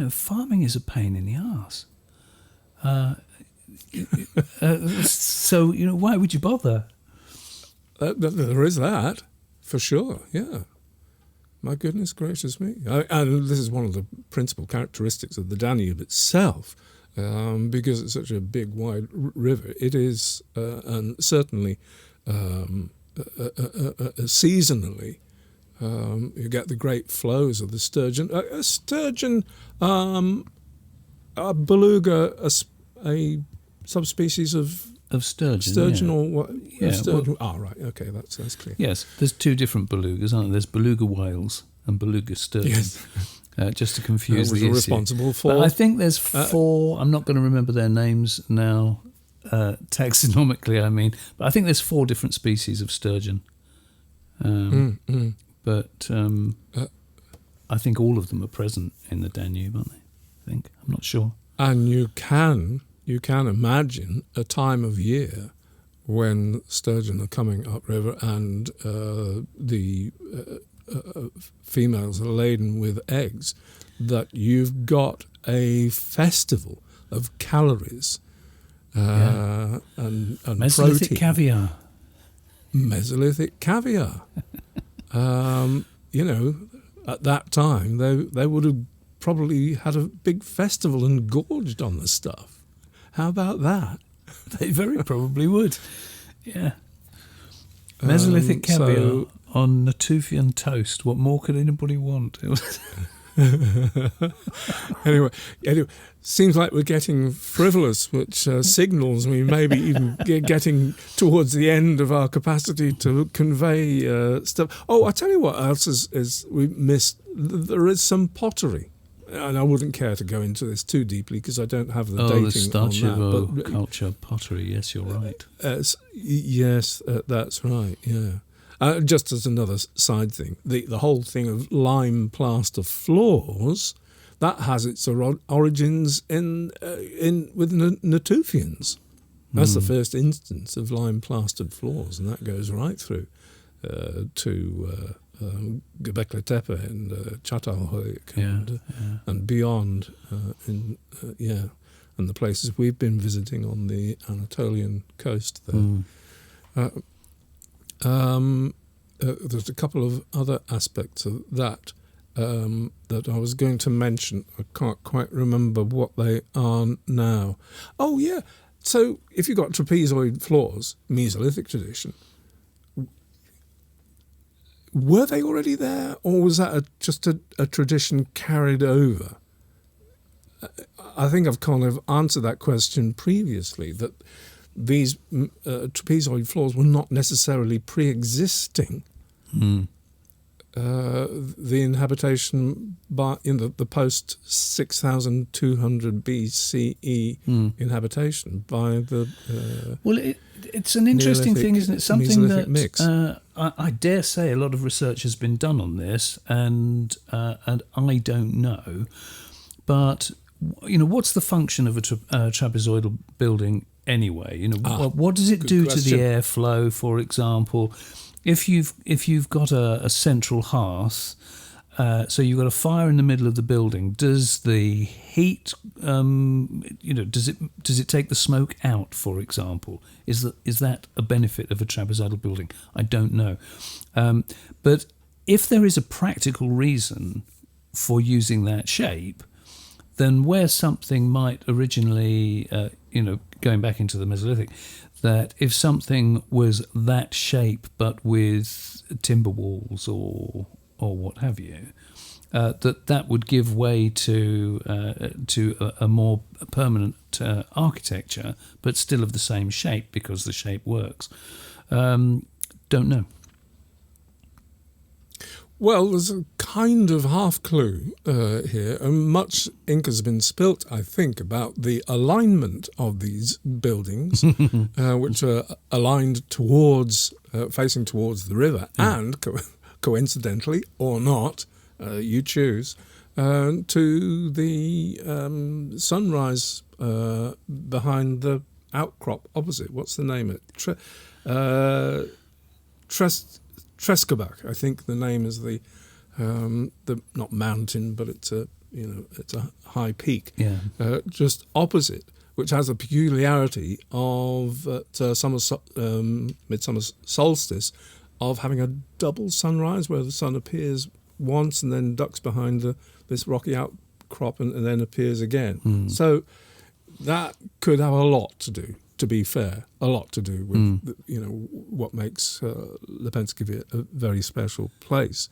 farming is a pain in the arse. So, why would you bother? There is that, for sure, yeah. My goodness gracious me. And this is one of the principal characteristics of the Danube itself, because it's such a big, wide river. It is, and certainly seasonally, you get the great flows of the sturgeon. A sturgeon, a beluga, a subspecies of sturgeon, or what? Yeah. Sturgeon. Right. Okay, that's clear. Yes, there's two different belugas, aren't there? There's beluga whales and beluga sturgeon. Yes. Just to confuse the issue. Responsible for. But I think there's four. I'm not going to remember their names now, taxonomically. I mean, but I think there's 4 different species of sturgeon. But I think all of them are present in the Danube, aren't they? I'm not sure. And you can imagine a time of year when sturgeon are coming upriver and the females are laden with eggs, that you've got a festival of calories and Mesolithic protein. caviar. Mesolithic caviar. At that time they would have probably had a big festival and gorged on the stuff. How about that? They very probably would. Yeah. Mesolithic caviar on Natufian toast. What more could anybody want? Anyway, seems like we're getting frivolous, which signals we may be even getting towards the end of our capacity to convey stuff. Oh, I tell you what else is we missed. There is some pottery. And I wouldn't care to go into this too deeply because I don't have the dating on that. But culture, pottery, yes, you're right. Yes, that's right, yeah. Just as another side thing, the whole thing of lime plaster floors, that has its origins with Natufians. That's the first instance of lime plastered floors, and that goes right through to GÖBEKLI TEPE and Çatalhöyük and beyond, and the places we've been visiting on the Anatolian coast there. There's a couple of other aspects of that that I was going to mention. I can't quite remember what they are now. Oh yeah, so if you've got trapezoid floors, Mesolithic tradition, were they already there, or was that just a tradition carried over? I think I've kind of answered that question previously, that these trapezoid floors were not necessarily pre-existing the inhabitation in the post 6200 BCE inhabitation by the it's an interesting thing, isn't it? Something that mix. I dare say a lot of research has been done on this, and I don't know, but what's the function of a trapezoidal building anyway? What does it do to the airflow, for example? If you've got a central hearth, so you've got a fire in the middle of the building, does the heat, does it take the smoke out, for example? Is that a benefit of a trapezoidal building? I don't know. But if there is a practical reason for using that shape, then where something might originally, going back into the Mesolithic, that if something was that shape but with timber walls or what have you, that would give way to a more permanent architecture, but still of the same shape because the shape works. Don't know. Well, there's a kind of half clue here, and much ink has been spilt, I think, about the alignment of these buildings, which are aligned towards, facing towards the river, and coincidentally or not, you choose, to the sunrise behind the outcrop opposite. What's the name of it? Trescobach, I think the name is the not mountain, but it's a high peak, just opposite, which has a peculiarity of midsummer solstice, of having a double sunrise where the sun appears once and then ducks behind this rocky outcrop and then appears again. So that could have a lot to do. To be fair, a lot to do with what makes LEPENSKI VIR a very special place.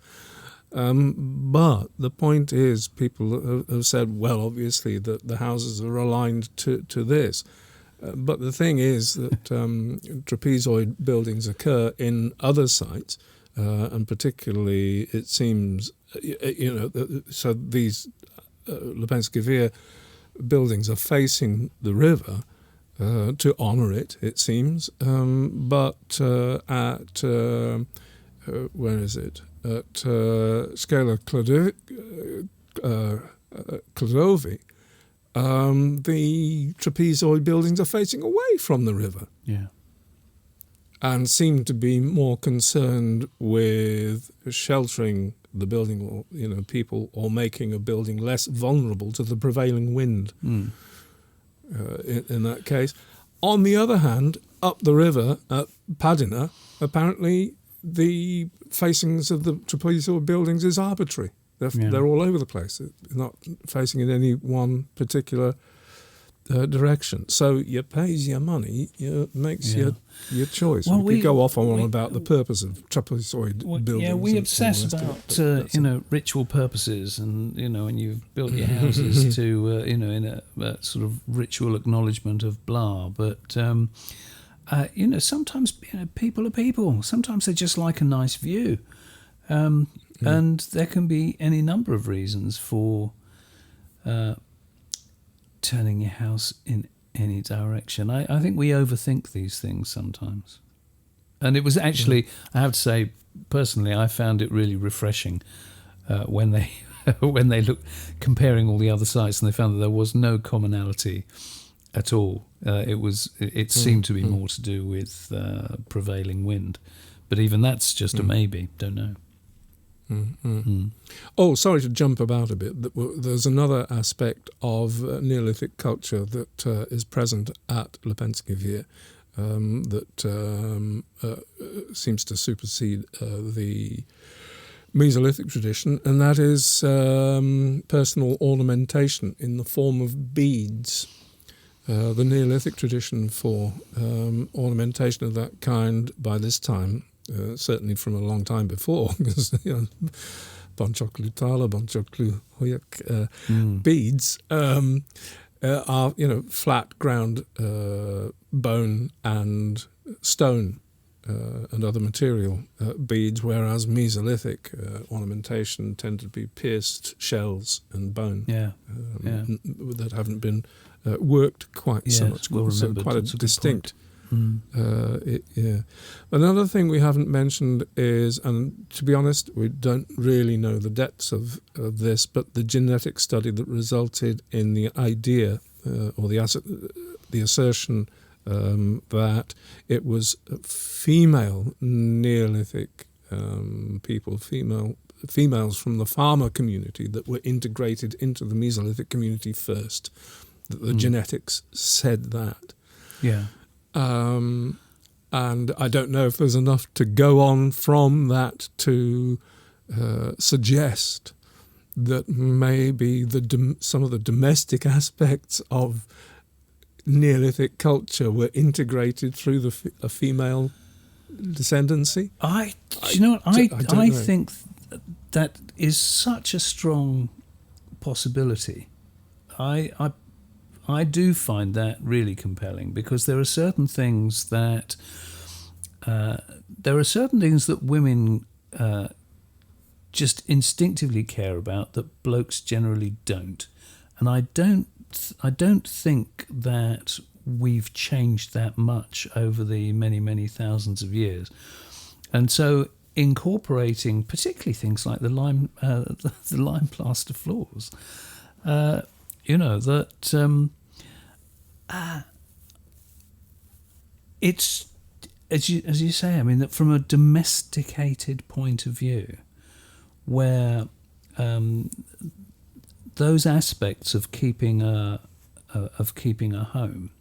But the point is, people have said, well, obviously that the houses are aligned to this. But the thing is that trapezoid buildings occur in other sites, and particularly it seems, so these LEPENSKI VIR buildings are facing the river. To honour it seems, but at where is it? At Scala Clodovi, the trapezoid buildings are facing away from the river, and seem to be more concerned with sheltering the building, or people, or making a building less vulnerable to the prevailing wind. In that case. On the other hand, up the river at Padina, apparently the facings of the trapezoid buildings is arbitrary. They're all over the place. They're not facing in any one particular direction. So you pays your money, makes your choice. Well, we could go off on about the purpose of trapezoid buildings. Yeah, we obsess about ritual purposes, and when you've built your houses to in a sort of ritual acknowledgement of blah. But sometimes people are people. Sometimes they just like a nice view, and there can be any number of reasons for turning your house in any direction. I think we overthink these things sometimes. And it was actually, I have to say, personally, I found it really refreshing when they looked, comparing all the other sites, and they found that there was no commonality at all. It seemed to be more to do with prevailing wind. But even that's just a maybe, don't know. Oh, sorry to jump about a bit. There's another aspect of Neolithic culture that is present at LEPENSKI VIR that seems to supersede the Mesolithic tradition, and that is personal ornamentation in the form of beads. The Neolithic tradition for ornamentation of that kind by this time, certainly from a long time before, because Bonchoklu Tala, Bonchoklu Hoyak beads are flat ground bone and stone and other material beads, whereas Mesolithic ornamentation tended to be pierced shells and bone that haven't been worked quite so much. Well so remembered. quite a That's distinct Yeah. Another thing we haven't mentioned is, and to be honest, we don't really know the depths of this, but the genetic study that resulted in the idea or the assertion that it was female Neolithic people, females from the farmer community that were integrated into the Mesolithic community first. That the genetics said that. Yeah. And I don't know if there's enough to go on from that to suggest that maybe some of the domestic aspects of Neolithic culture were integrated through a female descendancy. I think that is such a strong possibility. I do find that really compelling, because there are certain things that women just instinctively care about that blokes generally don't, and I don't think that we've changed that much over the many thousands of years, and so incorporating particularly things like the lime plaster floors. It's as you say. I mean, that from a domesticated point of view, where those aspects of keeping a home,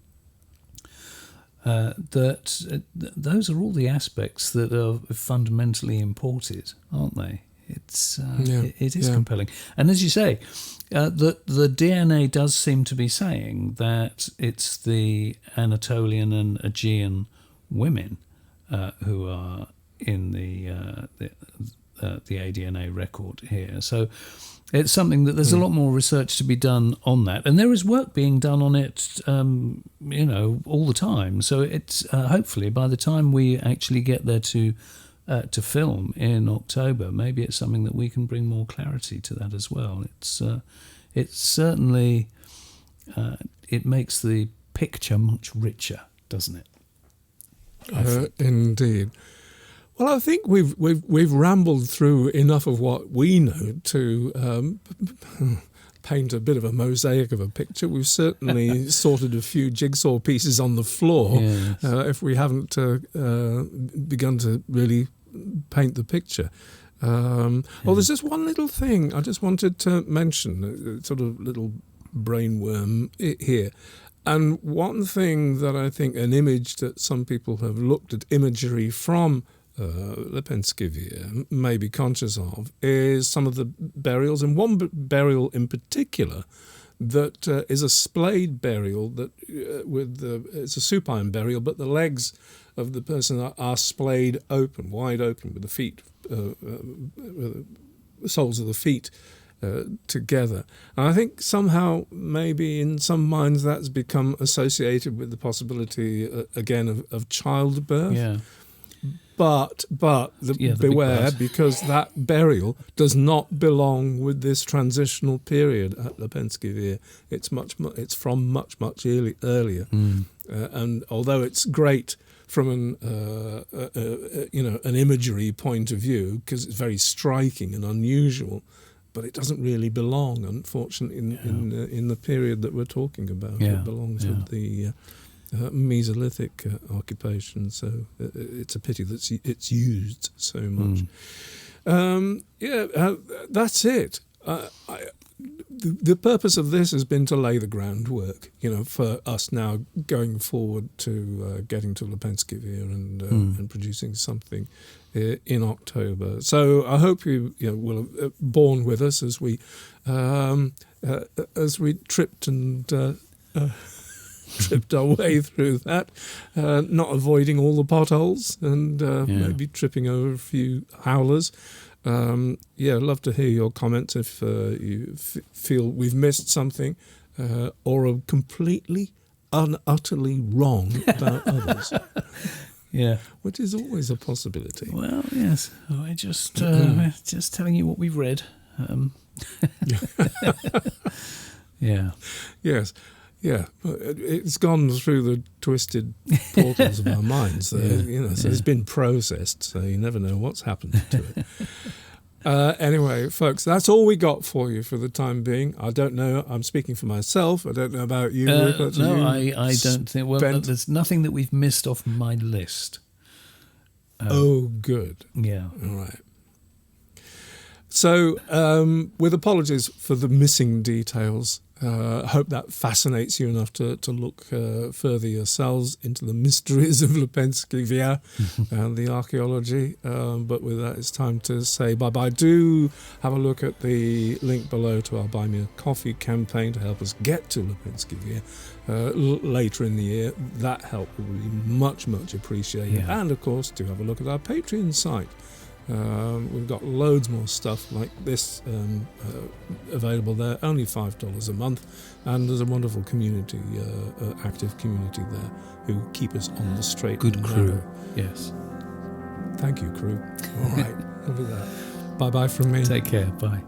those are all the aspects that are fundamentally imported, aren't they? It is compelling, and as you say, the DNA does seem to be saying that it's the Anatolian and Aegean women who are in the ADNA record here. So it's something that there's a lot more research to be done on that, and there is work being done on it, all the time. So it's hopefully by the time we actually get there to film in October, maybe it's something that we can bring more clarity to that as well. It's certainly it makes the picture much richer, doesn't it? Indeed. Well, I think we've rambled through enough of what we know to paint a bit of a mosaic of a picture. We've certainly sorted a few jigsaw pieces on the floor, yes. If we haven't begun to really paint the picture. Well, there's just one little thing I just wanted to mention, a sort of little brainworm here. And one thing that I think, an image that some people have looked at imagery from LEPENSKI VIR may be conscious of, is some of the burials, and one burial in particular that is a splayed burial that it's a supine burial, but the legs of the person are splayed open, wide open, with the feet, the soles of the feet together. And I think somehow, maybe in some minds, that's become associated with the possibility again of childbirth. Yeah. But beware, because that burial does not belong with this transitional period at LEPENSKI VIR. It's from much earlier. And although it's great from an imagery point of view, because it's very striking and unusual, but it doesn't really belong, unfortunately, in the period that we're talking about. Yeah. It belongs with the Mesolithic occupation, so it's a pity that it's used so much. That's it. The purpose of this has been to lay the groundwork, for us now going forward to getting to LEPENSKI VIR and producing something in October. So I hope you will have borne with us as we tripped our way through that, not avoiding all the potholes and maybe tripping over a few howlers. I'd love to hear your comments if you feel we've missed something or are completely, utterly wrong about others. Yeah, which is always a possibility. Well, yes, we're just telling you what we've read. Yeah. Yes. Yeah, it's gone through the twisted portals of our minds. So it's been processed, so you never know what's happened to it. Anyway, folks, that's all we got for you for the time being. I don't know. I'm speaking for myself. I don't know about you. Rupert. I don't think. Well, there's nothing that we've missed off my list. Good. Yeah. All right. So, with apologies for the missing details, I hope that fascinates you enough to look further yourselves into the mysteries of Lepenski Vir and the archaeology. But with that, it's time to say bye-bye. Do have a look at the link below to our Buy Me a Coffee campaign to help us get to Lepenski Vir later in the year. That help will be much, much appreciated. Yeah. And, of course, do have a look at our Patreon site. We've got loads more stuff like this available there, only $5 a month, and there's a wonderful community, active community there who keep us on the straight. Good crew, yes. Thank you, crew. All right, over that. Bye-bye from me. Take care, bye.